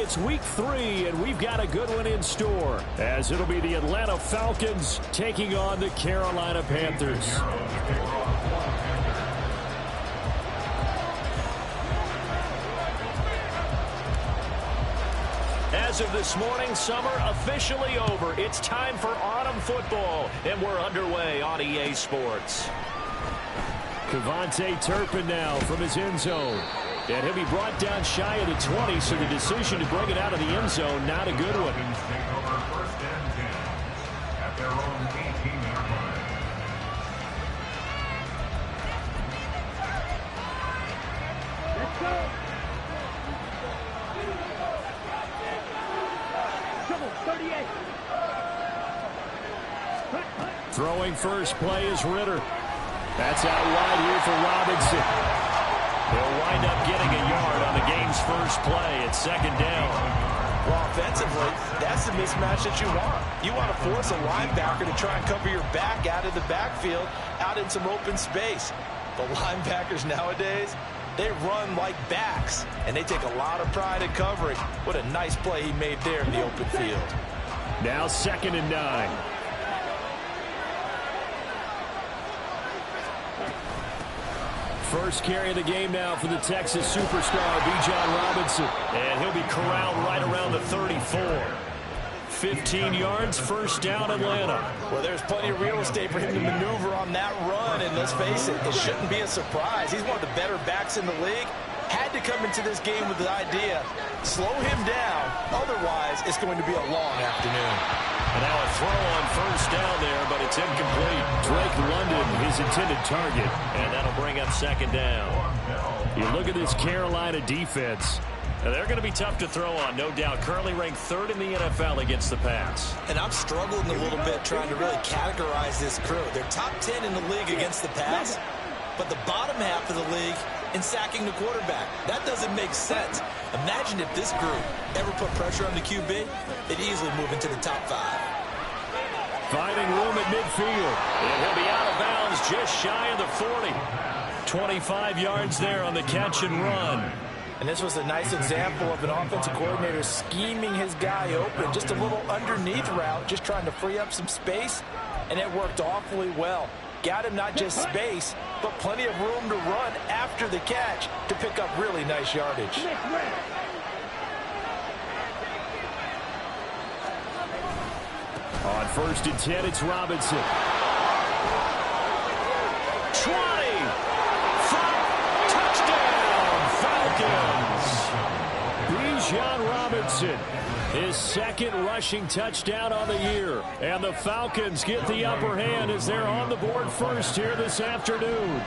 it's week 3, and we've got a good one in store, as it'll be the Atlanta Falcons taking on the Carolina Panthers. As of this morning, summer officially over. It's time for autumn football, and we're underway on EA Sports. Cavante Turpin now from his end zone. And he'll be brought down shy of the 20, so the decision to bring it out of the end zone, not a good one. Let's go. Throwing first play is Ritter. That's out wide here for Robinson. He'll wind up getting a yard on the game's first play at second down. Well, offensively, that's the mismatch that you want. You want to force a linebacker to try and cover your back out of the backfield, out in some open space. The linebackers nowadays, they run like backs, and they take a lot of pride in covering. What a nice play he made there in the open field. Now 2nd and 9. First carry of the game now for the Texas superstar, Bijan Robinson. And he'll be corralled right around the 34. 15 yards, first down Atlanta. Well, there's plenty of real estate for him to maneuver on that run, and let's face it, it shouldn't be a surprise. He's one of the better backs in the league. Had to come into this game with the idea, slow him down, otherwise it's going to be a long afternoon. And now a throw on first down there, but it's incomplete. Drake London, his intended target, and that'll bring up second down. You look at this Carolina defense. They're going to be tough to throw on, no doubt. Currently ranked 3rd in the NFL against the pass. And I'm struggling a little bit trying to really categorize this crew. They're top 10 in the league against the pass, but the bottom half of the league in sacking the quarterback. That doesn't make sense. Imagine if this group ever put pressure on the QB, they'd easily move into the top 5. Finding room at midfield. And he'll be out of bounds just shy of the 40. 25 yards there on the catch and run. And this was a nice example of an offensive coordinator scheming his guy open. Just a little underneath route, just trying to free up some space, and it worked awfully well. Got him not just space, but plenty of room to run after the catch to pick up really nice yardage. On 1st and 10, it's Robinson. 20! Touchdown, Falcons! Bijan Robinson, his 2nd rushing touchdown on the year. And the Falcons get the upper hand as they're on the board first here this afternoon.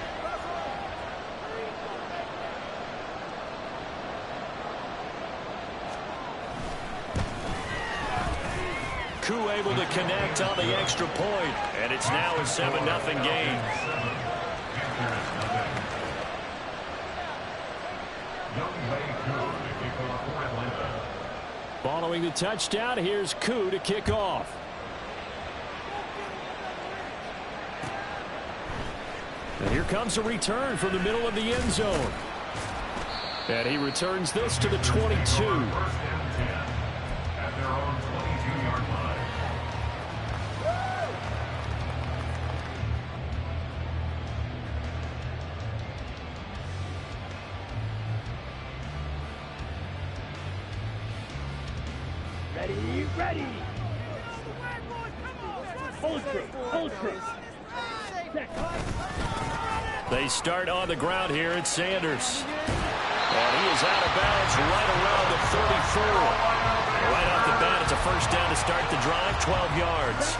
Koo able to connect on the extra point, and it's now a 7-0 game. Following the touchdown, here's Koo to kick off. And here comes a return from the middle of the end zone. And he returns this to the 22. Ready. Hold true. They start on the ground here at Sanders. And he is out of bounds right around the 34. Right off the bat, it's a first down to start the drive, 12 yards.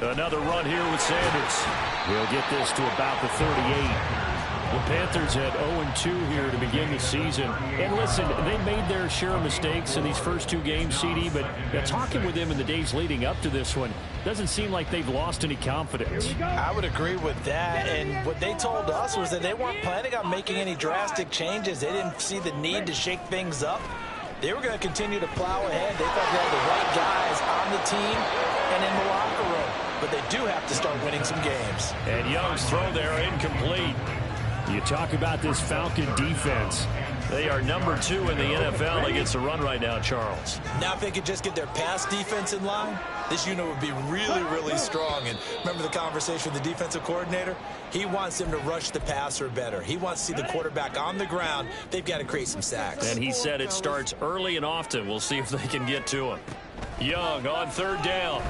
Another run here with Sanders. He'll get this to about the 38. The Panthers had 0-2 here to begin the season. And listen, they made their share of mistakes in these first 2 games, CD, but talking with them in the days leading up to this one, doesn't seem like they've lost any confidence. I would agree with that, and what they told us was that they weren't planning on making any drastic changes. They didn't see the need to shake things up. They were going to continue to plow ahead. They thought they had the right guys on the team and in the locker room. But they do have to start winning some games. And Young's throw there incomplete. You talk about this Falcon defense. They are number 2 in the NFL against the run right now, Charles. Now if they could just get their pass defense in line, this unit would be really, really strong. And remember the conversation with the defensive coordinator? He wants them to rush the passer better. He wants to see the quarterback on the ground. They've got to create some sacks. And he said it starts early and often. We'll see if they can get to him. Young on 3rd down.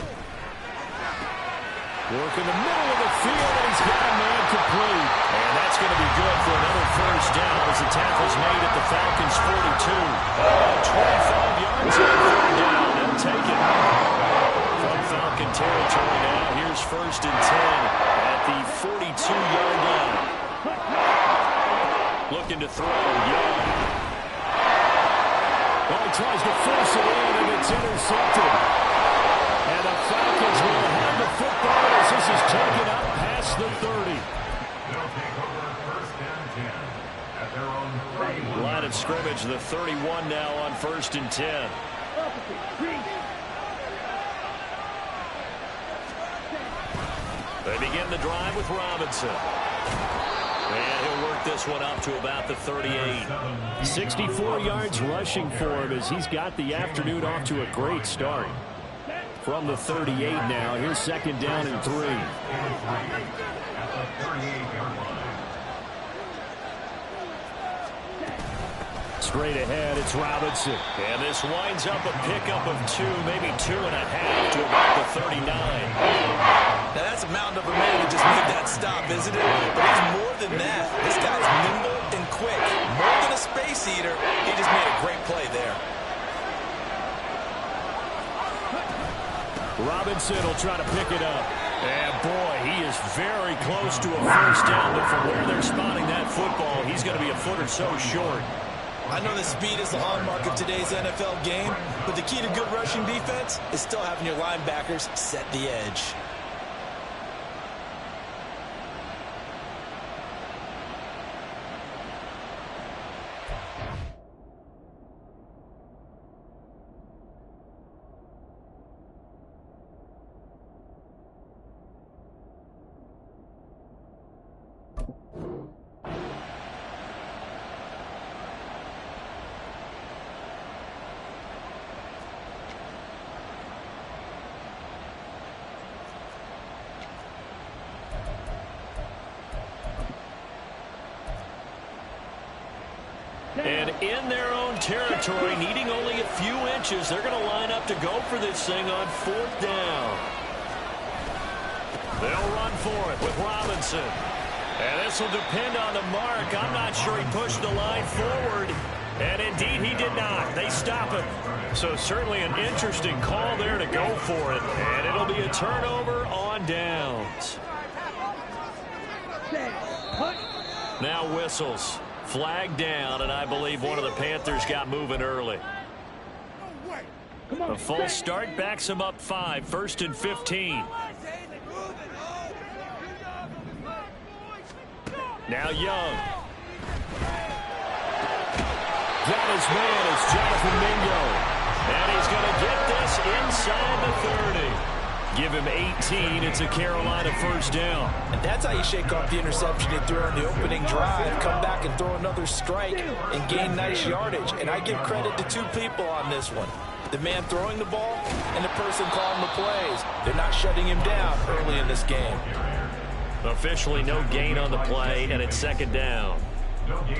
Work in the middle of the field, and he's got a man complete. And that's going to be good for another 1st down as the tackle's made at the Falcons' 42. 25 yards on 3rd down. They'll take it. From Falcon territory now, here's 1st and 10 at the 42-yard line. Looking to throw, Young. Well, he tries to force it in, and it's intercepted. And the Falcons will have the football as this is taken up past the 30. Line of scrimmage, the 31 now on 1st and 10. They begin the drive with Robinson. And he'll work this one up to about the 38. 64 yards rushing for him as he's got the afternoon off to a great start. From the 38 now, here's 2nd down and 3. Straight ahead, it's Robinson. And this winds up a pickup of 2, maybe 2.5 to about the 39. Now that's a mountain of a man to just make that stop, isn't it? But he's more than that. This guy's nimble and quick. More than a space eater. He just made a great play there. Robinson will try to pick it up. And boy, he is very close to a 1st down, but from where they're spotting that football, he's going to be a foot or so short. I know the speed is the hallmark of today's NFL game, but the key to good rushing defense is still having your linebackers set the edge. And in their own territory, needing only a few inches, they're going to line up to go for this thing on 4th down. They'll run for it with Robinson. And this will depend on the mark. I'm not sure he pushed the line forward. And indeed, he did not. They stop him. So certainly an interesting call there to go for it. And it'll be a turnover on downs. Now whistles. Flag down, and I believe one of the Panthers got moving early. A false start backs him up 5, 1st and 15. Now Young. Got his man is Jonathan Mingo. And he's going to get this inside the 30. Give him 18. It's a Carolina 1st down. And that's how you shake off the interception he threw on the opening drive. Come back and throw another strike and gain nice yardage. And I give credit to 2 people on this one. The man throwing the ball and the person calling the plays. They're not shutting him down early in this game. Officially no gain on the play, and it's 2nd down.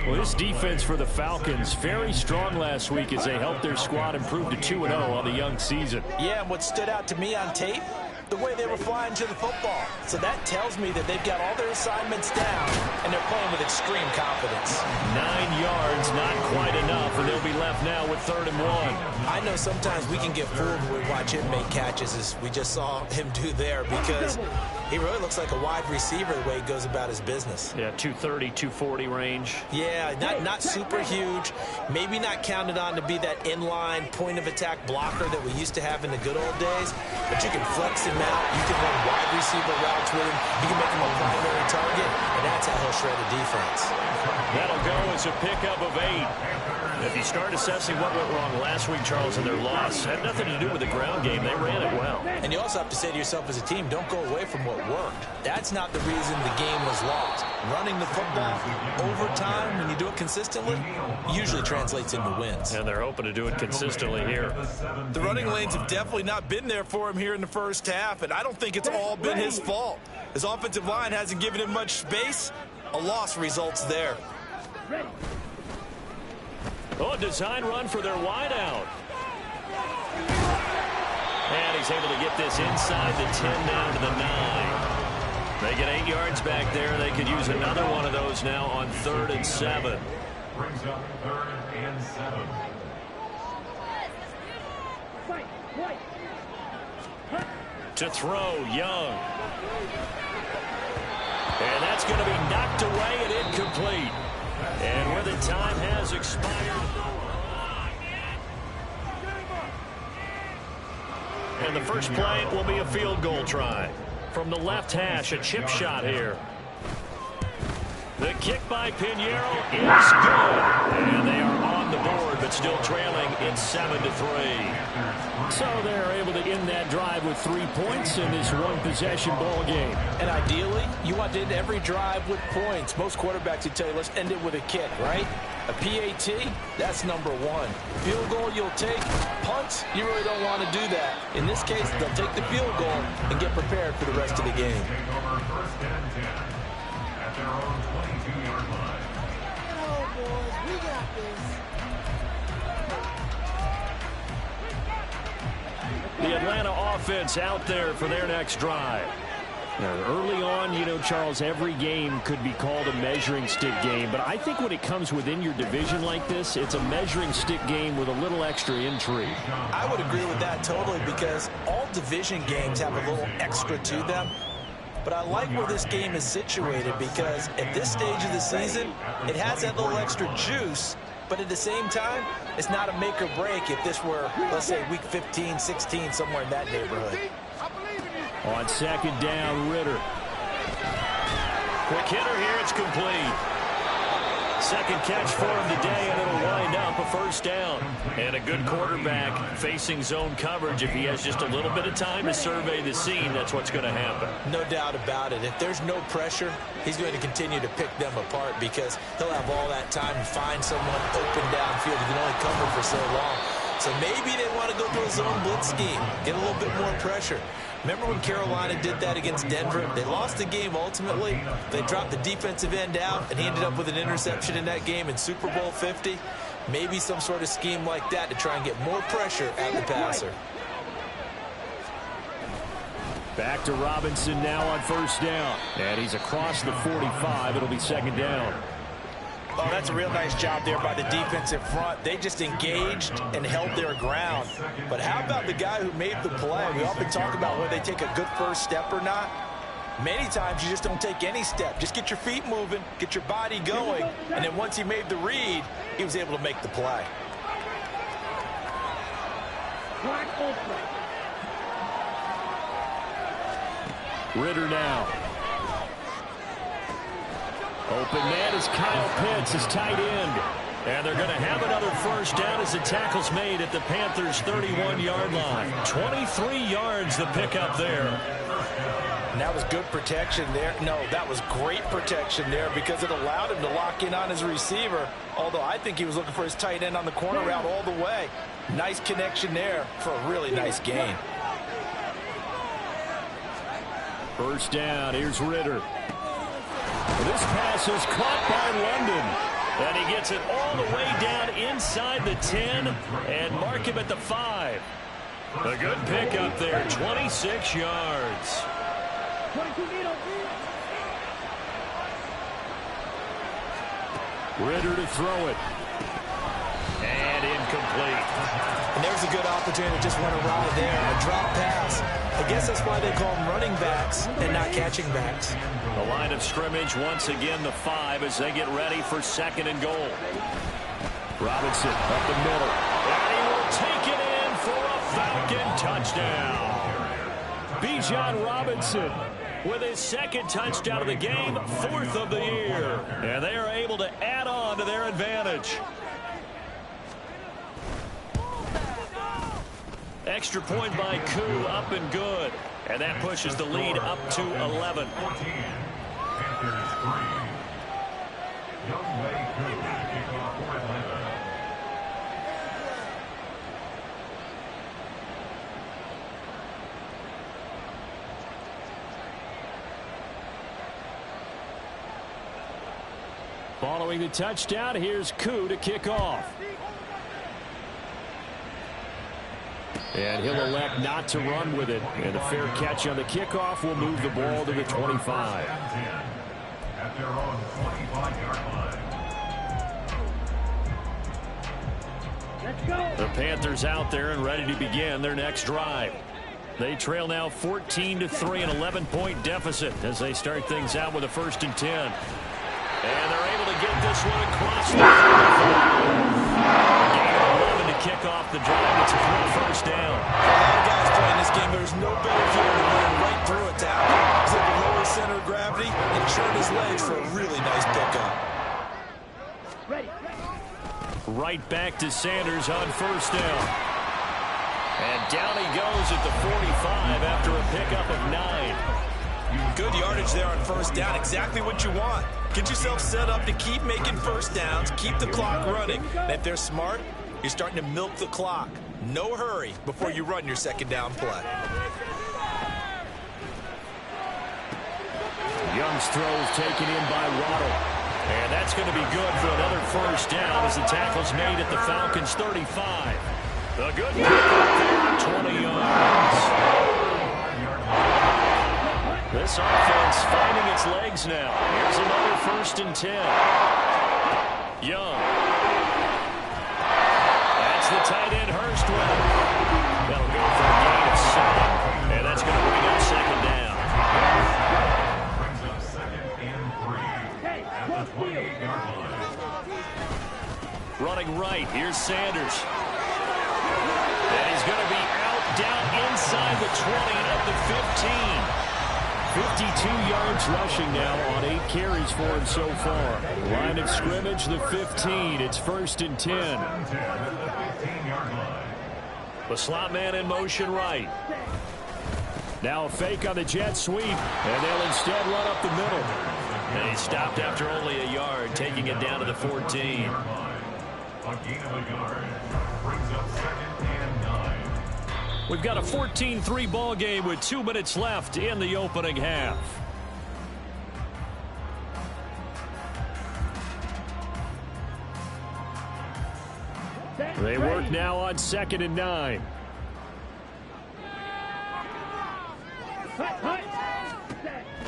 Well, this defense for the Falcons, very strong last week as they helped their squad improve to 2-0 on the young season. Yeah, and what stood out to me on tape, the way they were flying to the football. So that tells me that they've got all their assignments down, and they're playing with extreme confidence. 9 yards, not quite enough, and they'll be left now with 3rd and 1. I know sometimes we can get fooled when we watch him make catches, as we just saw him do there, because he really looks like a wide receiver the way he goes about his business. Yeah, 230, 240 range. Yeah, not super huge. Maybe not counted on to be that inline point-of-attack blocker that we used to have in the good old days, but you can flex him out. You can run wide receiver routes with him. You can make him a primary target, and that's how he'll shred a defense. That'll go as a pickup of 8. If you start assessing what went wrong last week, Charles, in their loss, had nothing to do with the ground game. They ran it well. And you also have to say to yourself as a team, don't go away from what worked. That's not the reason the game was lost. Running the football over time, when you do it consistently, usually translates into wins. And they're hoping to do it consistently here. The running lanes have definitely not been there for him here in the first half, and I don't think it's all been his fault. His offensive line hasn't given him much space. A loss results there. Oh, design run for their wideout. And he's able to get this inside the 10 down to the 9. They get 8 yards back there. They could use another one of those now on 3rd and 7. Brings up 3rd and 7. To throw, Young. And that's going to be knocked away and incomplete. And where the time has expired. And the first play will be a field goal try. From the left hash, a chip shot here. The kick by Pinheiro is good. And they are on the board, but still trailing. It's 7-3. So they're able to end that drive with 3 points in this one-possession ball game. And ideally, you want to end every drive with points. Most quarterbacks would tell you, let's end it with a kick, right? A PAT, that's number 1. Field goal you'll take. Punts, you really don't want to do that. In this case, they'll take the field goal and get prepared for the rest of the game. At their own 22-yard line. Hello, boys. We got this. The Atlanta offense out there for their next drive. Now, early on, you know, Charles, every game could be called a measuring stick game. But I think when it comes within your division like this, it's a measuring stick game with a little extra intrigue. I would agree with that totally because all division games have a little extra to them. But I like where this game is situated because at this stage of the season, it has that little extra juice. But at the same time, it's not a make or break if this were, let's say, week 15, 16, somewhere in that neighborhood. On 2nd down, Ritter. Quick hitter here, it's complete. Second catch for him today, and it'll wind up a first down. And a good quarterback facing zone coverage. If he has just a little bit of time to survey the scene, that's what's going to happen. No doubt about it. If there's no pressure, he's going to continue to pick them apart because he'll have all that time to find someone open downfield. He can only cover for so long. So maybe they want to go to a zone blitz scheme, get a little bit more pressure. Remember when Carolina did that against Denver? They lost the game ultimately. They dropped the defensive end out, and he ended up with an interception in that game in Super Bowl 50. Maybe some sort of scheme like that to try and get more pressure at the passer. Back to Robinson now on first down. And he's across the 45. It'll be 2nd down. Oh, that's a real nice job there by the defensive front. They just engaged and held their ground. But how about the guy who made the play? We often talk about whether they take a good first step or not. Many times you just don't take any step. Just get your feet moving, get your body going, and then once he made the read, he was able to make the play. Ritter now. Open man is Kyle Pitts, his tight end. And they're going to have another first down as the tackle's made at the Panthers' 31-yard line. 23 yards the pickup there. And that was good protection there. No, that was great protection there because it allowed him to lock in on his receiver. Although I think he was looking for his tight end on the corner route all the way. Nice connection there for a really nice gain. First down, here's Ritter. This pass is caught by London. And he gets it all the way down inside the 10 and mark him at the 5. A good pickup there, 26 yards. Ritter to throw it. And incomplete. And there's a good opportunity that just went awry there. A drop pass. I guess that's why they call them running backs and not catching backs. The line of scrimmage, once again, the 5 as they get ready for 2nd and goal. Robinson up the middle. And he will take it in for a Falcon touchdown. Bijan Robinson with his 2nd touchdown of the game, 4th of the year. And they are able to add on to their advantage. Extra point by Koo, up and good. And that pushes the lead up to 11. Panthers 3. Young Wei Koo to kick off for Atlanta. Following the touchdown, here's Koo to kick off. And he'll elect not to run with it. And a fair catch on the kickoff will move the ball to the 25. At their own 25-yard line. Let's go. The Panthers out there and ready to begin their next drive. They trail now 14-3, an 11-point deficit as they start things out with a 1st and 10. And they're able to get this one across the kick off the drive. It's a quick 1st down. A lot of guys playing this game. There's no better feeling than running right through a tackle. He's able to lower his center of gravity and churn his legs for a really nice pickup. Ready. Right back to Sanders on 1st down. And down he goes at the 45 after a pickup of 9. Good yardage there on 1st down. Exactly what you want. Get yourself set up to keep making 1st downs, keep the clock running. And if they're smart, you're starting to milk the clock. No hurry before you run your 2nd down play. Young's throw is taken in by Waddle. And that's going to be good for another 1st down as the tackle's made at the Falcons 35. The good kick 20 yards. This offense finding its legs now. Here's another 1st and 10. Young. That's the tight end Hurst with it. That'll go for a gain of 7. And that's going to bring up 2nd down. Brings up 2nd and 3. At the 28-yard line. Running right. Here's Sanders. And he's going to be out down inside the 20 and at the 15. 52 yards rushing now on 8 carries for him so far. Line of scrimmage, the 15. It's 1st and 10. The slot man in motion right. Now a fake on the jet sweep, and they'll instead run up the middle. And he stopped after only a yard, taking it down to the 14. A gain of a yard. Brings up 2nd and 9. We've got a 14-3 ball game with 2 minutes left in the opening half. They work now on 2nd and 9.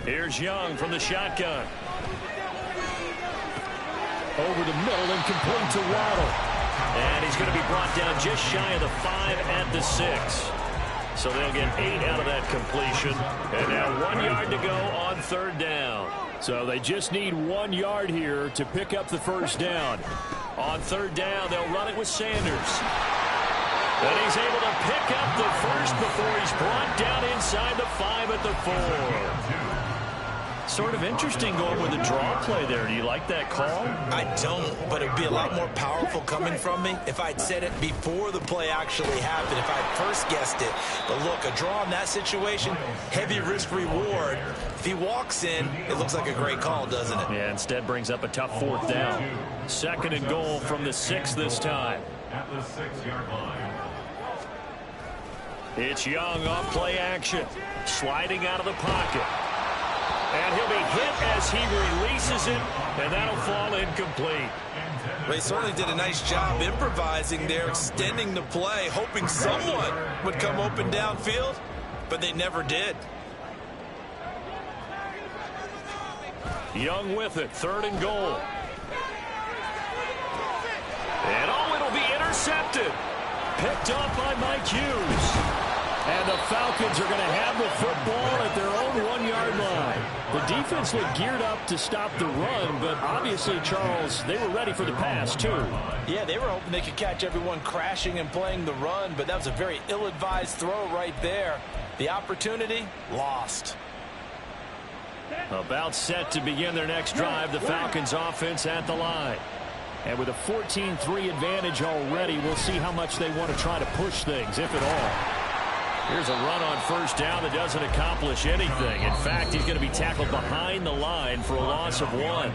Here's Young from the shotgun. Over the middle and complete to Waddle. And he's going to be brought down just shy of the 5 at the 6. So they'll get 8 out of that completion. And now 1 yard to go on 3rd down. So they just need 1 yard here to pick up the 1st down. On 3rd down, they'll run it with Sanders. And he's able to pick up the 1st before he's brought down inside the 5 at the 4. Sort of interesting going with a draw play there. Do you like that call? I don't, but it would be a lot more powerful coming from me if I'd said it before the play actually happened, if I'd first guessed it. But look, a draw in that situation, heavy risk reward. If he walks in, it looks like a great call, doesn't it? Yeah, instead brings up a tough 4th down. 2nd and goal from the 6 this time. At the 6-yard line. It's Young on play action. Sliding out of the pocket. And he'll be hit as he releases it, and that'll fall incomplete. They certainly did a nice job improvising there, extending the play, hoping someone would come open downfield, but they never did. Young with it, 3rd and goal. And it'll be intercepted. Picked off by Mike Hughes. And the Falcons are going to have the football at their own 1-yard line. The defense looked geared up to stop the run, but obviously, Charles, they were ready for the pass, too. Yeah, they were hoping they could catch everyone crashing and playing the run, but that was a very ill-advised throw right there. The opportunity, lost. About set to begin their next drive, the Falcons offense at the line. And with a 14-3 advantage already, we'll see how much they want to try to push things, if at all. Here's a run on first down that doesn't accomplish anything. In fact, he's going to be tackled behind the line for a loss of 1.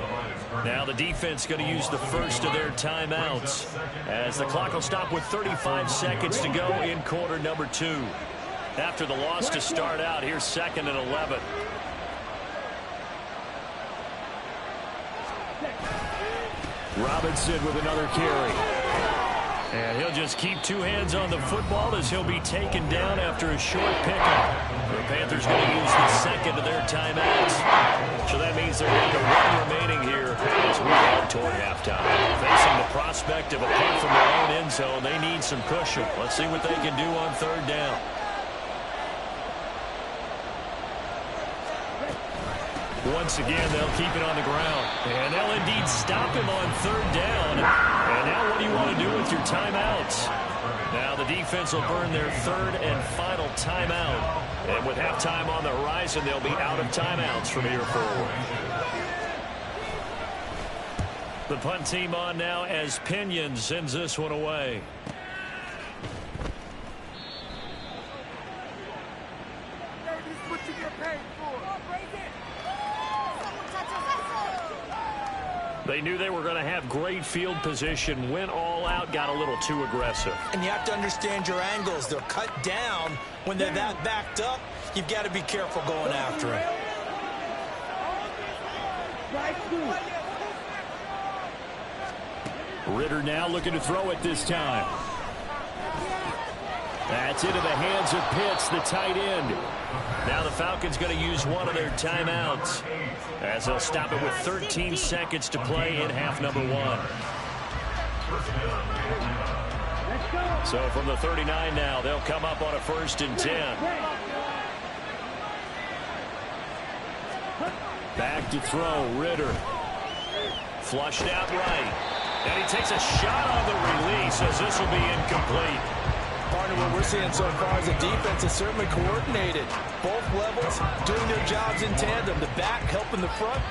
Now the defense going to use the first of their timeouts as the clock will stop with 35 seconds to go in quarter number 2. After the loss to start out, here's 2nd and 11. Robinson with another carry. And he'll just keep 2 hands on the football as he'll be taken down after a short pickup. The Panthers going to use the second of their timeouts. So that means they're down to 1 remaining here as we head toward halftime. Facing the prospect of a punt from their own end zone, they need some cushion. Let's see what they can do on 3rd down. Once again, they'll keep it on the ground. And they'll indeed stop him on 3rd down. And now what do you want to do with your timeouts? Now the defense will burn their 3rd and final timeout. And with halftime on the horizon, they'll be out of timeouts from here forward. The punt team on now as Pinion sends this one away. They knew they were going to have great field position, went all out, got a little too aggressive. And you have to understand your angles. They're cut down. When they're that backed up, you've got to be careful going after him. Ritter now looking to throw it this time. That's into the hands of Pitts, the tight end. Now the Falcons going to use one of their timeouts as they'll stop it with 13 seconds to play in half number 1. So from the 39 now, they'll come up on a 1st and 10. Back to throw, Ritter. Flushed out right. And he takes a shot on the release as this will be incomplete. Partner, what we're seeing so far is the defense is certainly coordinated. Both levels doing their jobs in tandem. The back helping the front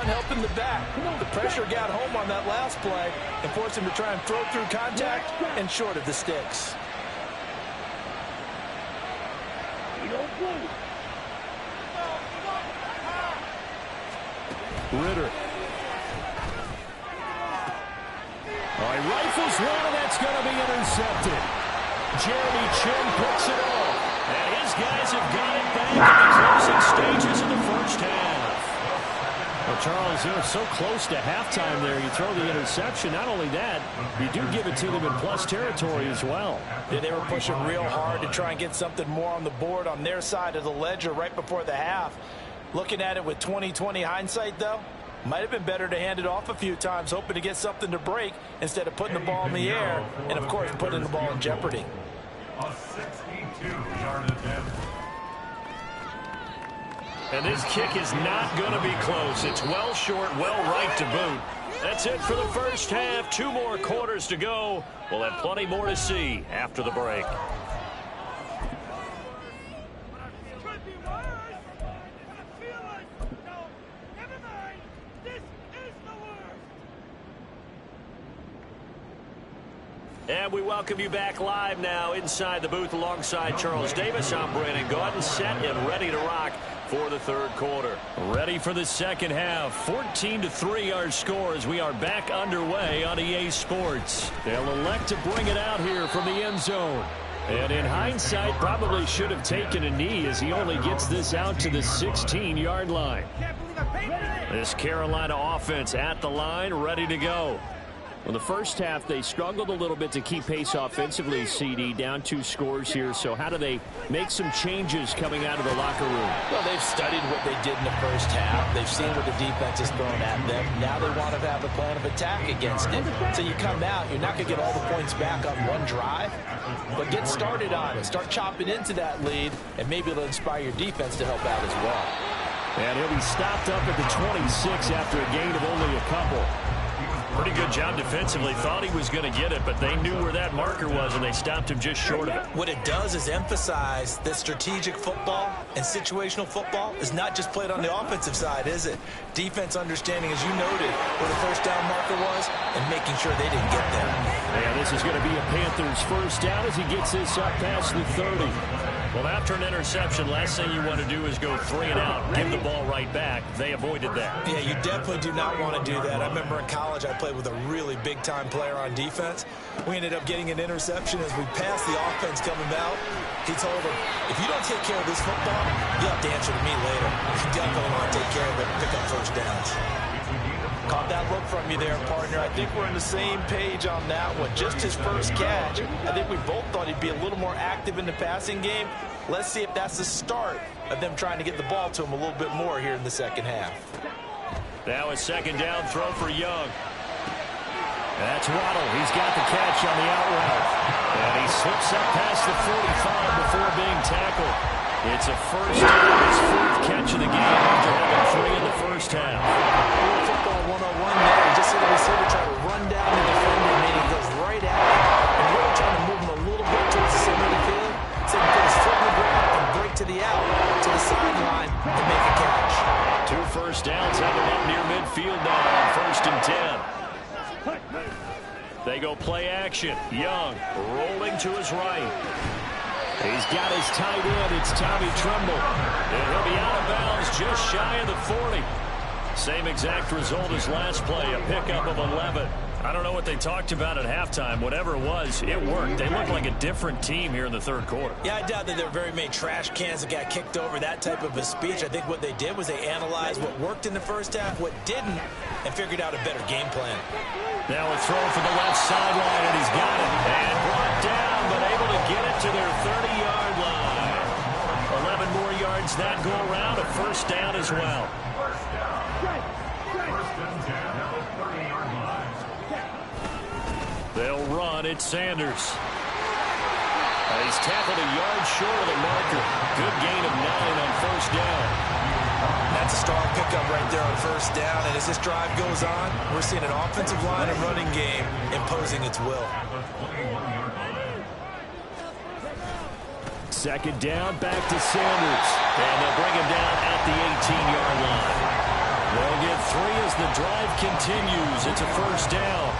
helping the back. The pressure got home on that last play and forced him to try and throw through contact and short of the sticks. Ritter. All right, rifles one, and that's going to be intercepted. Jeremy Chin picks it off. And his guys have got it back in the closing stages of the first half. Well, Charles, they're so close to halftime there. You throw the interception. Not only that, you do give it to them in plus territory as well. Yeah, they were pushing real hard to try and get something more on the board on their side of the ledger right before the half. Looking at it with 20/20 hindsight, though, might have been better to hand it off a few times, hoping to get something to break instead of putting the ball in the air and, of course, putting the ball in jeopardy. A 62-yard attempt. And this kick is not going to be close. It's well short, well right to boot. That's it for the first half. 2 more quarters to go. We'll have plenty more to see after the break. And we welcome you back live now inside the booth alongside Charles Davis. I'm Brandon Gaudin, set and ready to rock for the third quarter. Ready for the second half. 14-3 our score as we are back underway on EA Sports. They'll elect to bring it out here from the end zone. And in hindsight, probably should have taken a knee as he only gets this out to the 16-yard line. This Carolina offense at the line, ready to go. Well, the first half, they struggled a little bit to keep pace offensively, CD, down 2 scores here. So how do they make some changes coming out of the locker room? Well, they've studied what they did in the first half. They've seen what the defense has thrown at them. Now they want to have a plan of attack against it. So you come out, you're not going to get all the points back on one drive, but get started on it. Start chopping into that lead, and maybe it'll inspire your defense to help out as well. And he'll be stopped up at the 26 after a gain of only a couple. Pretty good job defensively. Thought he was going to get it, but they knew where that marker was, and they stopped him just short of it. What it does is emphasize that strategic football and situational football is not just played on the offensive side, is it? Defense understanding, as you noted, where the first down marker was and making sure they didn't get there. Yeah, this is going to be a Panthers first down as he gets this up past the 30. Well, after an interception, last thing you want to do is go 3 and out, give the ball right back. They avoided that. Yeah, you definitely do not want to do that. I remember in college I played with a really big-time player on defense. We ended up getting an interception as we passed the offense coming out. He told him, if you don't take care of this football, you'll have to answer to me later. You definitely want to take care of it and pick up first downs. Caught that look from you there, partner. I think we're on the same page on that one. Just his first catch. I think we both thought he'd be a little more active in the passing game. Let's see if that's the start of them trying to get the ball to him a little bit more here in the second half. Now a second down throw for Young. That's Waddle. He's got the catch on the out route. And he slips up past the 45 before being tackled. It's a first down, his 4th catch of the game after having 3 in the first half. Football 101 there. He just said the receiver try to run down the defender, meaning he goes right at him. And really trying to move him a little bit towards the center of the field. So he can put his foot in the ground and break to the out, to the sideline, to make a catch. 2 first downs have him up near midfield now on 1st and 10. They go play action. Young rolling to his right. He's got his tight end. It's Tommy Tremble. And he'll be out of bounds just shy of the 40. Same exact result as last play, a pickup of 11. I don't know what they talked about at halftime. Whatever it was, it worked. They looked like a different team here in the 3rd quarter. Yeah, I doubt that there were very many trash cans that got kicked over, that type of a speech. I think what they did was they analyzed what worked in the first half, what didn't, and figured out a better game plan. Now a throw for the left sideline, and he's got it. And brought down, but able to get it to their 30-yard line. 11 more yards that go around, a first down as well. They'll run. It's Sanders. He's tackled a yard short of the marker. Good gain of 9 on first down. That's a strong pickup right there on first down. And as this drive goes on, we're seeing an offensive line and running game imposing its will. Second down, back to Sanders. And they'll bring him down at the 18-yard line. They'll get 3 as the drive continues. It's a first down.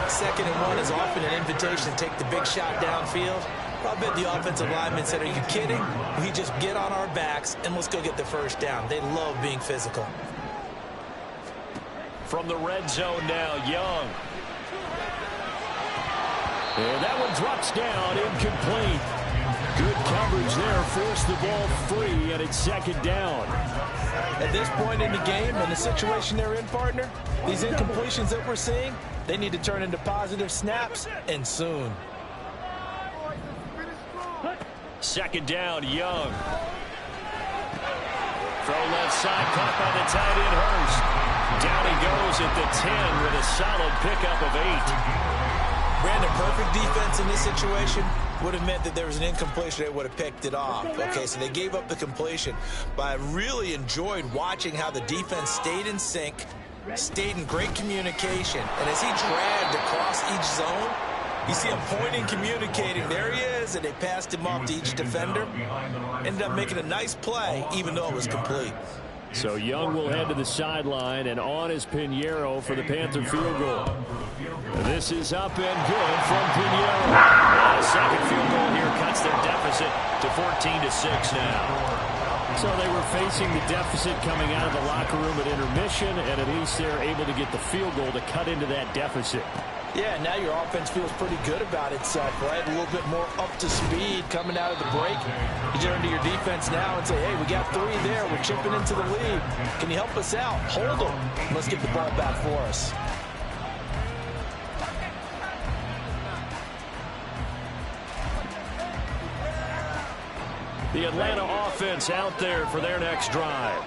2nd and 1 is often an invitation to take the big shot downfield. I bet the offensive lineman said, are you kidding? We just get on our backs and let's go get the first down. They love being physical. From the red zone now, Young. And that one drops down, incomplete. Good coverage there, forced the ball free, and it's 2nd down. At this point in the game, and the situation they're in, partner, these incompletions that we're seeing, they need to turn into positive snaps, and soon. 2nd down, Young. Throw left side, caught by the tight end, Hurst. Down he goes at the 10 with a solid pickup of 8. Brandon, perfect defense in this situation would have meant that there was an incompletion. They would have picked it off. Okay, so they gave up the completion. But I really enjoyed watching how the defense stayed in sync, stayed in great communication. And as he dragged across each zone, you see him pointing, communicating. There he is, and they passed him off to each defender. Ended up making a nice play, even though it was complete. So Young will head to the sideline, and on is Pinheiro for the Panther field goal. This is up and good from Pinheiro. And a second field goal here cuts their deficit to 14-6 now. So they were facing the deficit coming out of the locker room at intermission, and at least they're able to get the field goal to cut into that deficit. Yeah, now your offense feels pretty good about itself, right? A little bit more up to speed coming out of the break. You turn to your defense now and say, hey, we got 3 there. We're chipping into the lead. Can you help us out? Hold them. Let's get the ball back for us. The Atlanta offense out there for their next drive.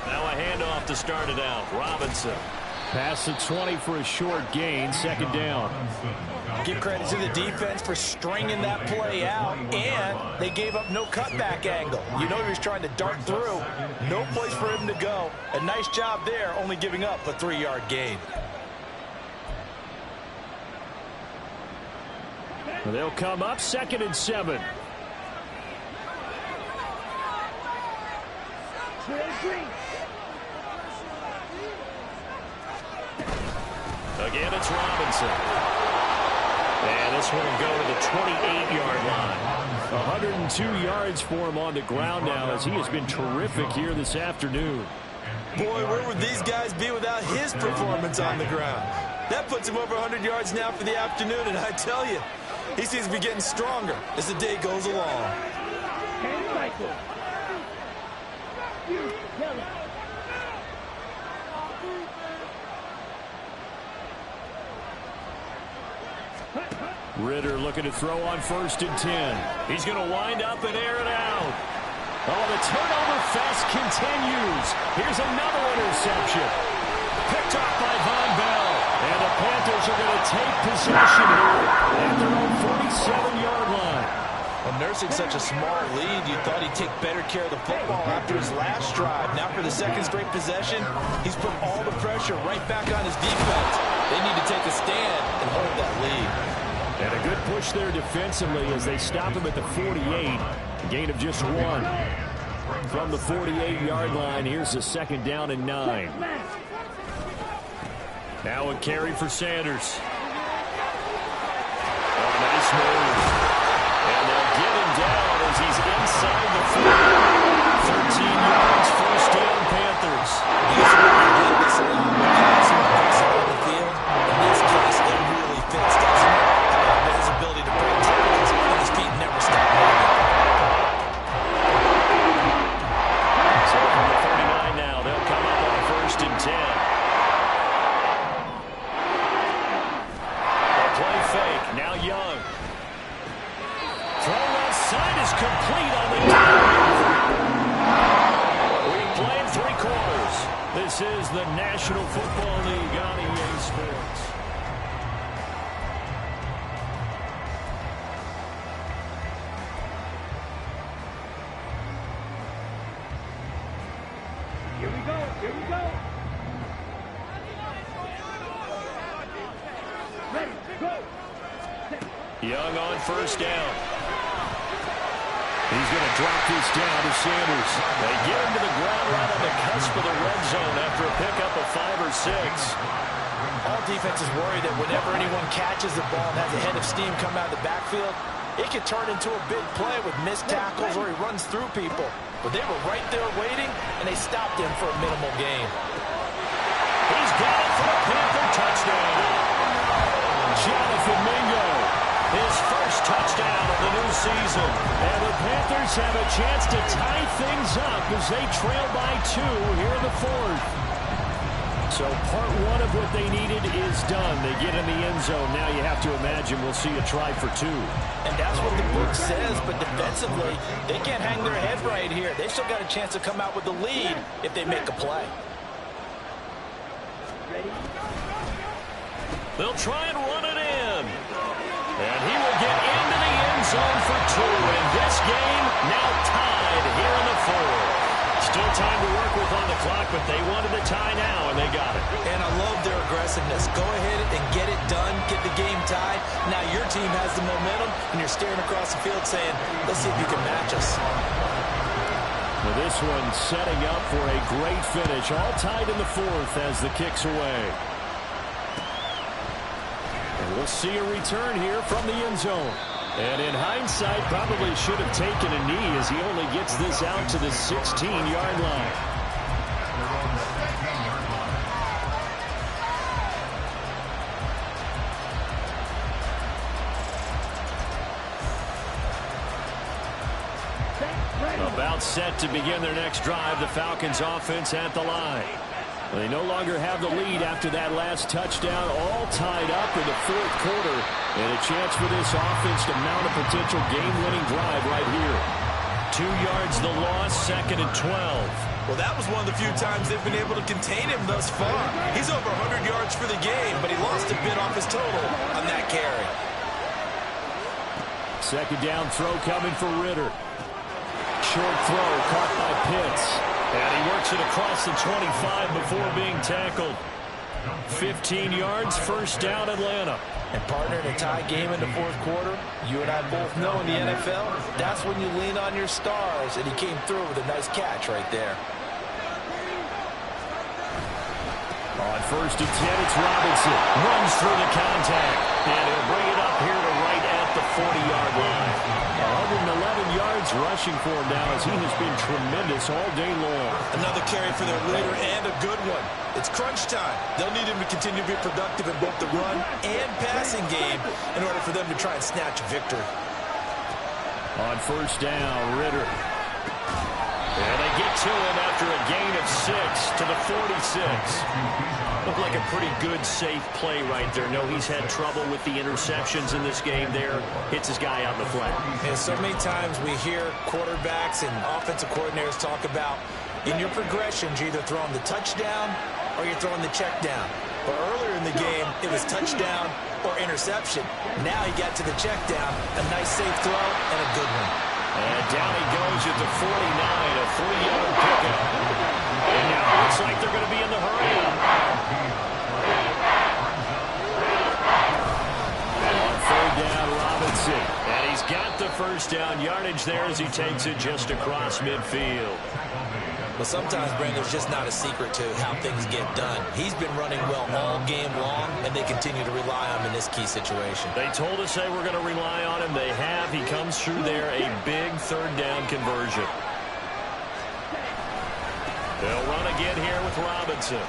Now a handoff to start it out. Robinson. Pass the 20 for a short gain. 2nd down. Give credit to the defense for stringing that play out, and they gave up no cutback angle. You know he was trying to dart through. No place for him to go. A nice job there, only giving up a 3-yard gain. They'll come up 2nd and 7. Again, it's Robinson. And this one will go to the 28-yard line. 102 yards for him on the ground now as he has been terrific here this afternoon. Boy, where would these guys be without his performance on the ground? That puts him over 100 yards now for the afternoon, and I tell you, he seems to be getting stronger as the day goes along. Ritter looking to throw on 1st and 10. He's going to wind up and air it out. Oh, the turnover fest continues. Here's another interception. Picked off by Von Bell. And the Panthers are going to take possession here at their own 47-yard line. Well, nursing such a small lead, you thought he'd take better care of the football after his last drive. Now for the second straight possession, he's put all the pressure right back on his defense. They need to take a stand and hold that lead. And a good push there defensively as they stop him at the 48. A gain of just 1. From the 48-yard line, here's the 2nd down and 9. Now a carry for Sanders. Oh, nice move. And they'll get him down as he's inside the 40. 13 yards, 1st down, Panthers. He's really good this along with passing aggressive on the field. In this case, it really fits, doesn't it? His ability to break tackles and his feet never stop moving. So from the 39 now, they'll come up on 1st and 10. A play fake, now Young. Throw left side is complete on the We've played 3 quarters. This is the National Football League on EA Sports. Here we go. Here we go. Ready, go. Young on 1st down. He's going to drop this down to Sanders. They get him to the ground right on the cusp of the red zone after a pickup of 5 or 6. All defenses worry that whenever anyone catches the ball and has a head of steam come out of the backfield, it can turn into a big play with missed tackles or he runs through people. But they were right there waiting, and they stopped him for a minimal gain. He's got it for a Panther touchdown. Jonathan Mingo, his first touchdown of the new season. And the Panthers have a chance to tie things up as they trail by 2 here in the 4th. So part 1 of what they needed is done. They get in the end zone. Now you have to imagine we'll see a try for 2. And that's what the book says, but defensively, they can't hang their head right here. They've still got a chance to come out with the lead if they make a play. They'll try and run it in. And he will get into the end zone for 2. And this game now tied here in the 4th. Still time to work with on the clock, but they wanted the tie now, and they got it. And I love their aggressiveness. Go ahead and get it done, get the game tied. Now your team has the momentum, and you're staring across the field saying, let's see if you can match us. Well, this one setting up for a great finish. All tied in the 4th as the kick's away. And we'll see a return here from the end zone. And in hindsight, probably should have taken a knee as he only gets this out to the 16-yard line. About set to begin their next drive, the Falcons offense at the line. They no longer have the lead after that last touchdown, all tied up in the 4th quarter. And a chance for this offense to mount a potential game-winning drive right here. 2 yards the loss, 2nd and 12. Well, that was one of the few times they've been able to contain him thus far. He's over 100 yards for the game, but he lost a bit off his total on that carry. 2nd down throw coming for Ritter. Short throw caught by Pitts. And he works it across the 25 before being tackled. 15 yards, 1st down, Atlanta. And partner, in a tie game in the 4th quarter, you and I both know in the NFL, that's when you lean on your stars, and he came through with a nice catch right there. On 1st and 10, it's Robinson. Runs through the contact. And he'll bring it up here to 40-yard line. 111 yards rushing for him now as he has been tremendous all day long. Another carry for their leader and a good one. It's crunch time. They'll need him to continue to be productive in both the run and passing game in order for them to try and snatch a victory. On first down, Ritter. And they get to him after a gain of 6 to the 46. Looked like a pretty good, safe play right there. No, he's had trouble with the interceptions in this game there. Hits his guy out in the flat. And so many times we hear quarterbacks and offensive coordinators talk about in your progressions, you're either throwing the touchdown or you're throwing the check down. But earlier in the game, it was touchdown or interception. Now he got to the check down. A nice, safe throw and a good one. And down he goes at the 49, a 3-yard pickup. And now it looks like they're going to be in the hurry-up. On third down, Robinson. And he's got the first down yardage there as he takes it just across midfield. But sometimes, Brandon, there's just not a secret to how things get done. He's been running well all game long, and they continue to rely on him in this key situation. They told us they were going to rely on him. They have. He comes through there, a big third down conversion. They'll run again here with Robinson.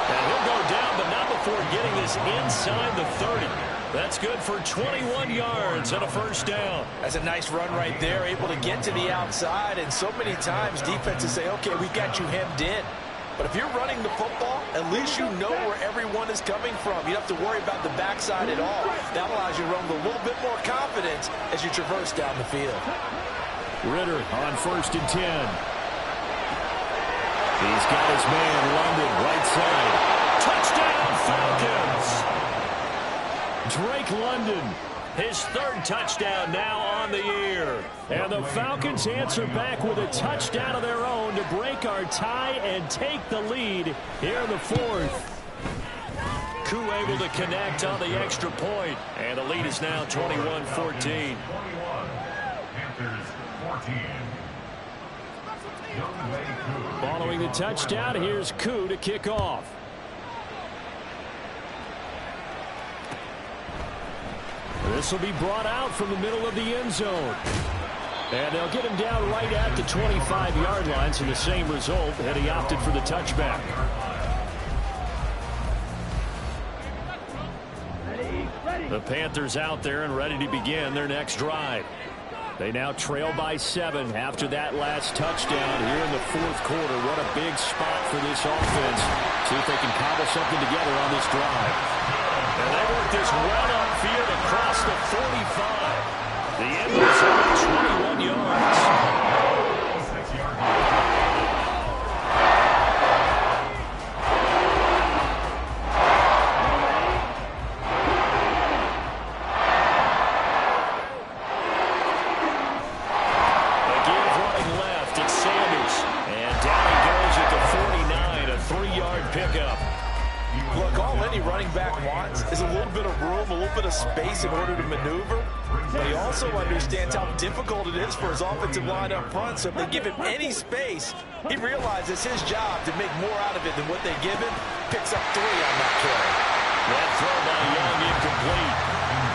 And he'll go down, but not before getting this inside the 30. That's good for 21 yards and a first down. That's a nice run right there, able to get to the outside. And so many times defenses say, okay, we got you hemmed in. But if you're running the football, at least you know where everyone is coming from. You don't have to worry about the backside at all. That allows you to run with a little bit more confidence as you traverse down the field. Ritter on first and 10. He's got his man, London, right side. Touchdown, Falcons! Drake London, his third touchdown now on the year. And the Falcons answer back with a touchdown of their own to break our tie and take the lead here in the fourth. Koo able to connect on the extra point. And the lead is now 21-14. Panthers 14. Following the touchdown, here's Koo to kick off. This will be brought out from the middle of the end zone. And they'll get him down right at the 25-yard line, so the same result, and he opted for the touchback. The Panthers out there and ready to begin their next drive. They now trail by 7 after that last touchdown here in the fourth quarter. What a big spot for this offense. See if they can cobble something together on this drive. And they work this run upfield across the 45. The end result, 21 yards. Again, running left, it's Sanders. And down he goes at the 49, a 3-yard pickup. Look, all any running back wants is a little bit of room, a little bit of space in order to maneuver. But he also understands how difficult it is for his offensive line up front. So if they give him any space, he realizes his job to make more out of it than what they give him. Picks up 3 on that carry. That throw by Young incomplete.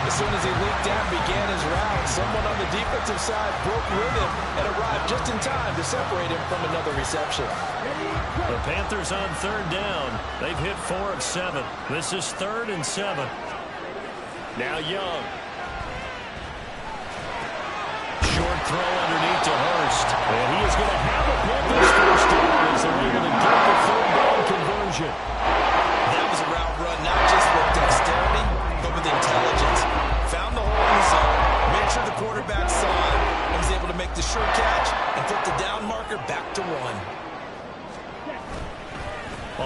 As soon as he leaped down and began his route, someone on the defensive side broke with him and arrived just in time to separate him from another reception. The Panthers on third down. They've hit 4 of 7. This is 3rd and 7. Now Young. Short throw underneath to Hurst. And he is going to have a Panthers first down as they're able to get the third down conversion. That was a route run not just with dexterity, but with intelligence. Found the hole in the zone, made sure the quarterback saw it, and was able to make the sure catch and flip the down marker back to 1.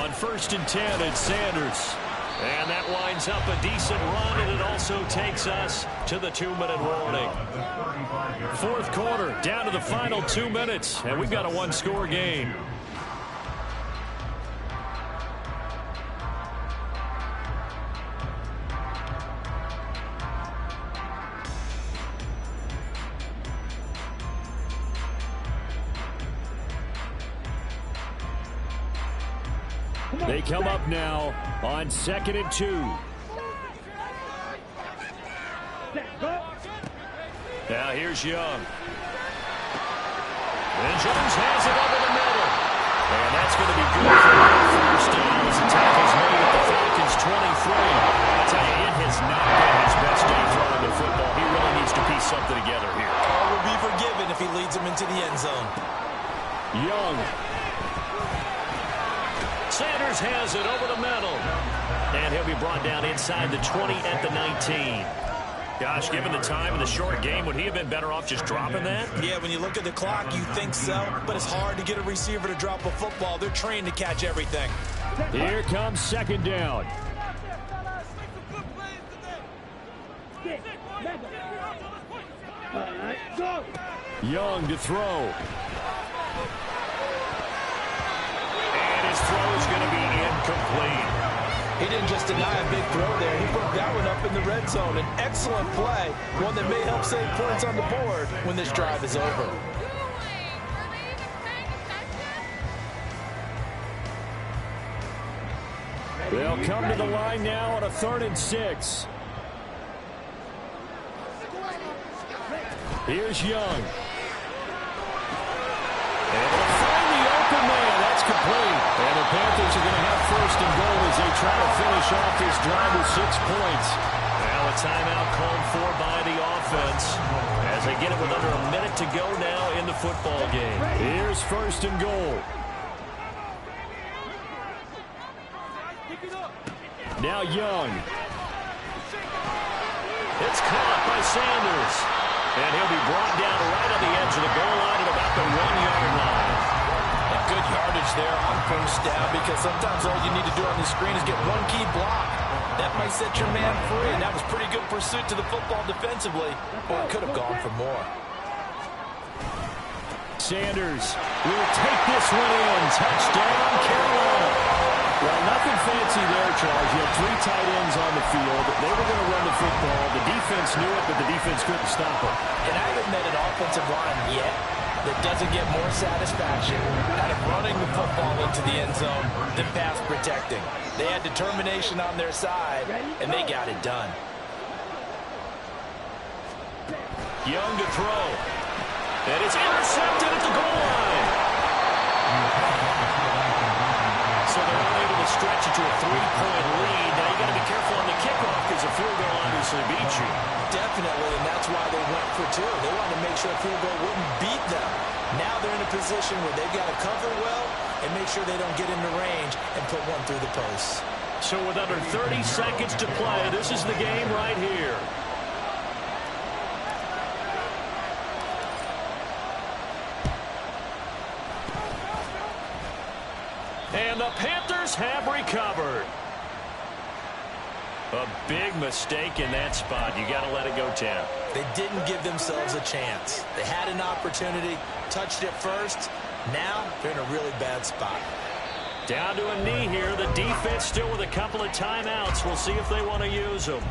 On first and 10, it's Sanders. And that winds up a decent run, and it also takes us to the 2-minute warning. Fourth quarter, down to the final 2 minutes, and we've got a 1-score game. They come up now on 2nd and 2. Now here's Young. And Jones has it over the middle. And that's going to be good for the first down as the tackle's made at the Falcons 23. I tell you, it has not been his best day throwing the football. He really needs to piece something together here. All will be forgiven if he leads them into the end zone. Young. Sanders has it over the middle. And he'll be brought down inside the 20 at the 19. Gosh, given the time in the short game, would he have been better off just dropping that? Yeah, when you look at the clock, you think so. But it's hard to get a receiver to drop a football. They're trained to catch everything. Here comes second down. Young to throw. And his throw is going to be incomplete. He didn't just deny a big throw there. He broke that one up in the red zone. An excellent play, one that may help save points on the board when this drive is over. They'll come to the line now on a 3rd and 6. Here's Young. And they'll find the open man. That's complete. And the Panthers are going to have 1st and goal as they try to finish off this drive with 6 points. Now a timeout called for by the offense as they get it with under a minute to go now in the football game. Here's 1st and goal. Now Young. It's caught by Sanders. And he'll be brought down right on the edge of the goal line at about the 1-yard line. And good yardage there on 1st down, because sometimes all you need to do on the screen is get one key block. That might set your man free, and that was pretty good pursuit to the football defensively, or it could have gone for more. Sanders will take this one in. Touchdown, Carolina. Well, nothing fancy there, Charles. You had 3 tight ends on the field. They were going to run the football. The defense knew it, but the defense couldn't stop them. And I haven't met an offensive line yet that doesn't get more satisfaction out of running the football into the end zone than pass protecting. They had determination on their side, and they got it done. Young to throw. And it's intercepted at the goal line. So they're unable to stretch it to a 3-point lead. Now you got to be careful on the kickoff because a field goal obviously beats you. Definitely, and that's why they went for 2. They wanted to make sure a field goal wouldn't beat them. Now they're in a position where they've got to cover well and make sure they don't get into range and put one through the posts. So with under 30 seconds to play, this is the game right here. And the Panthers have recovered. A big mistake in that spot. You got to let it go, Tim. They didn't give themselves a chance. They had an opportunity, touched it first. Now they're in a really bad spot. Down to a knee here. The defense still with a couple of timeouts. We'll see if they want to use them.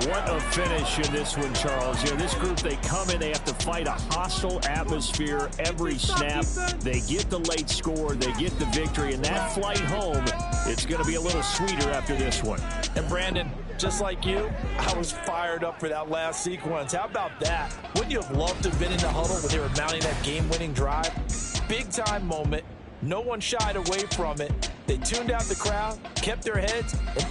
What a finish in this one, Charles. You know, this group, they come in, they have to fight a hostile atmosphere every snap. They get the late score, they get the victory, and that flight home, it's going to be a little sweeter after this one. And Brandon, just like you, I was fired up for that last sequence. How about that? Wouldn't you have loved to have been in the huddle when they were mounting that game-winning drive? Big-time moment. No one shied away from it. They tuned out the crowd, kept their heads, and